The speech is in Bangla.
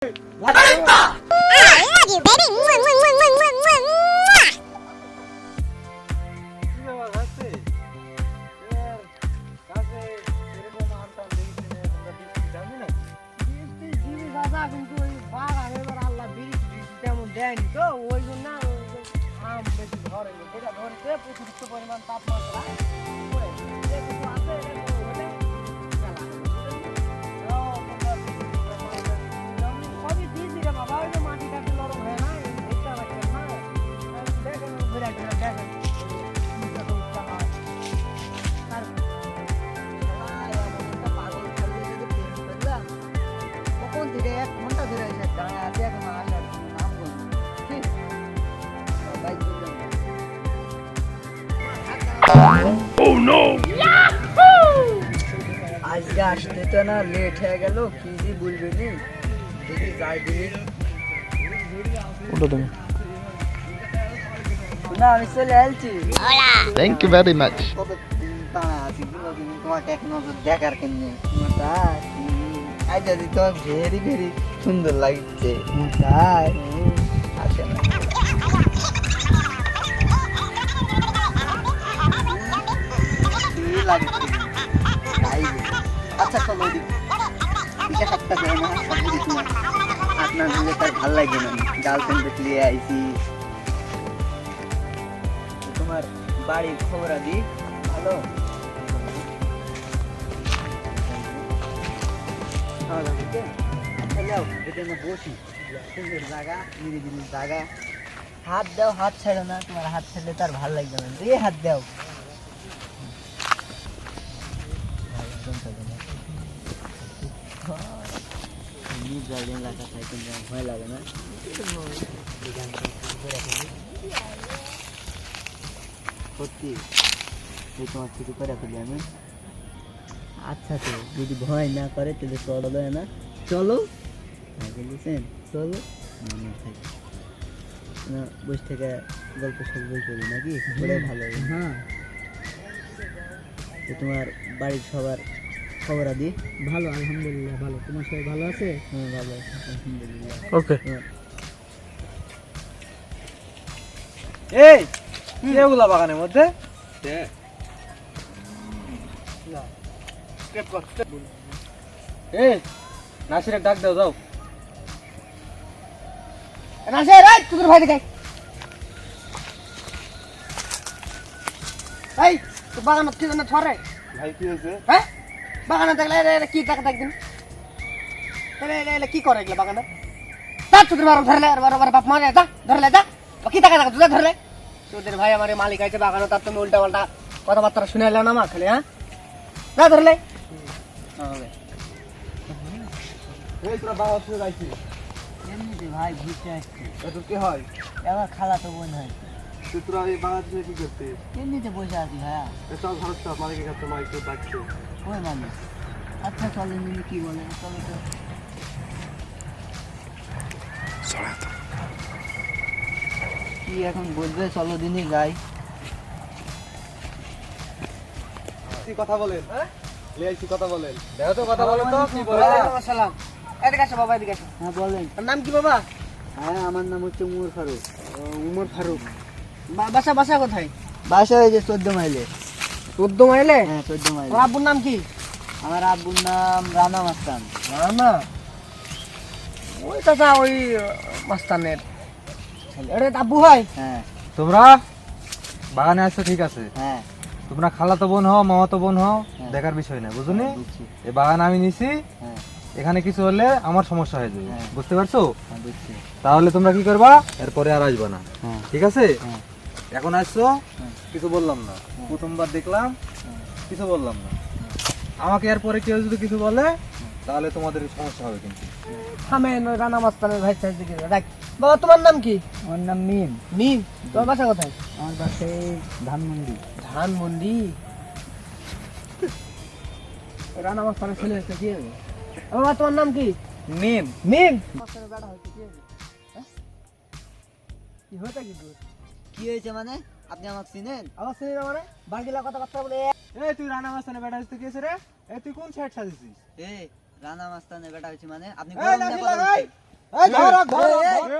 কিন্তু ওই বাগান এবার আল্লাহ বৃষ্টি তেমন দেয়নি তো ওই জন্য আম বেশি ধরে এটা ধরতে অতিরিক্ত পরিমাণ তাপমাত্রা সবই দিয়েছি রে বাবা ওই যে মাটিটা একটু নরম হয় না দেখতে পাচ্ছেন না দেখেন দেখেন কখন থেকে 1 ঘন্টা ধরে এসে দাঁড়ায় আছে এখন আসার নাম বলছি ঠিক বাইক Oh no! আজকে আসতে তো না লেট হয়ে গেল কি জি বলবে নি দেখি যাই দিই ওটা তুমি না আমি চলে আসছি থ্যাংক ইউ ভেরি মাচ তোমাকে এক নজর দেখার কেন আজ যদি তোমার ভেরি ভেরি সুন্দর লাগছে আচ্ছা আচ্ছা চলো দিকে সপ্তাহ যায় না আপনার দিলে তার ভালো লাগে না গার্লফ্রেন্ড দেখলে আইসি তোমার বাড়ির খবর আদি ভালো বসি সুন্দর জায়গা নিরিবিলি জায়গা হাত দাও হাত ছাড়ো না তোমার হাত ছাড়লে তার ভালো লাগবে না এই হাত দাও ভয় লাগে না সত্যি তোমার ছুটি করে ফেলি আমি আচ্ছা তো যদি ভয় না করে তাহলে চলো না চলো বলছেন চলো না বসে থেকে গল্প সল্প করি নাকি ওটাই ভালো হ্যাঁ তো তোমার বাড়ির সবার খবর আদি ভালো আলহামদুলিল্লাহ ভালো তোমার সবাই ভালো আছে হ্যাঁ ভালো আছে আলহামদুলিল্লাহ ওকে এই এগুলা বাগানের মধ্যে এই নাসিরের ডাক দাও যাও নাসির এই তোর ভাই দেখাই এই তো বাগানত কি জানা ছরে ভাই কি হয়েছে হ্যাঁ বাগানে দেখলে এটা কি টাকা দেখদিন এলে কি করে এগুলো বাগানে তার তোদের বারো ধরলে আর বাপ মারে যা ধরলে যা কি টাকা টাকা তুই ধরলে তোদের ভাই আমার মালিক আছে বাগানে তার তুমি উল্টা পাল্টা কথাবার্তা শুনে এলে না মা খালি হ্যাঁ যা ধরলে এই তোরা বাবা শুনে যাইছি এমনিতে ভাই ঘুরতে আসছি তোর কি হয় আমার খালা তো বোন হয় তোরা এই বাগান থেকে কি করতে এমনিতে বসে আছি ভাইয়া সব ভারত সব মালিকের কাছে মালিক তো ডাকছে ওই মানুষ আচ্ছা চলেন তুমি কি বলেন চলো তো কি এখন বলবে চলো দিনই যাই কি কথা বলেন হ্যাঁ লিয়াইছি কথা বলেন দেখো তো কথা বলেন তো কি বলেন আসসালাম এদিকে আসো বাবা এদিকে আসো হ্যাঁ বলেন নাম কি বাবা হ্যাঁ আমার নাম হচ্ছে উমর ফারুক উমর ফারুক বাসা বাসা কোথায় বাসা এই যে 14 মাইলে 14 মাইলে হ্যাঁ 14 মাইলে আমার আব্বুর নাম কি আমার আব্বুর নাম রানা মাস্তান রানা ওই চাচা ওই মাস্তানের ছেলে এটা আব্বু হয় হ্যাঁ তোমরা বাগানে আসছো ঠিক আছে হ্যাঁ তোমরা খালাতো বোন হও মামাতো বোন হও দেখার বিষয় না বুঝুনি এই বাগান আমি নিছি হ্যাঁ এখানে কিছু হলে আমার সমস্যা হয়ে যাবে বুঝতে পারছো বুঝছি তাহলে তোমরা কি করবা এরপরে আর আসবা না হ্যাঁ ঠিক আছে হ্যাঁ এখন আসছো কিছু বললাম না প্রথমবার দেখলাম কিছু বললাম না আমাকে এরপরে কেউ যদি কিছু বলে তাহলে তোমাদের সমস্যা হবে কিন্তু থামেন ওই রানা মাস্তানের ভাই সাইজ দিকে রাখ বাবা তোমার নাম কি আমার নাম মিম মিম তোমার বাসা কোথায় আমার বাসা ধানমন্ডি ধানমন্ডি রানা মাস্তানের ছেলে হচ্ছে কি বাবা তোমার নাম কি মিম মিম মাস্তানের বেটা হচ্ছে কি কি হতে কি হয়েছে মানে আপনি আমাকে চিনেন আমার চিনেন মানে বাকিলা কথাবার্তা বলে এই তুই রানা মাস্তানের বেটা হইতে গেছে রে এই তুই কোন সাইড সাজিছিস এই রানা মাস্তানের বেটা হচ্ছে মানে আপনি এই নাকি লাগাই এই ধর, ধর, ধর।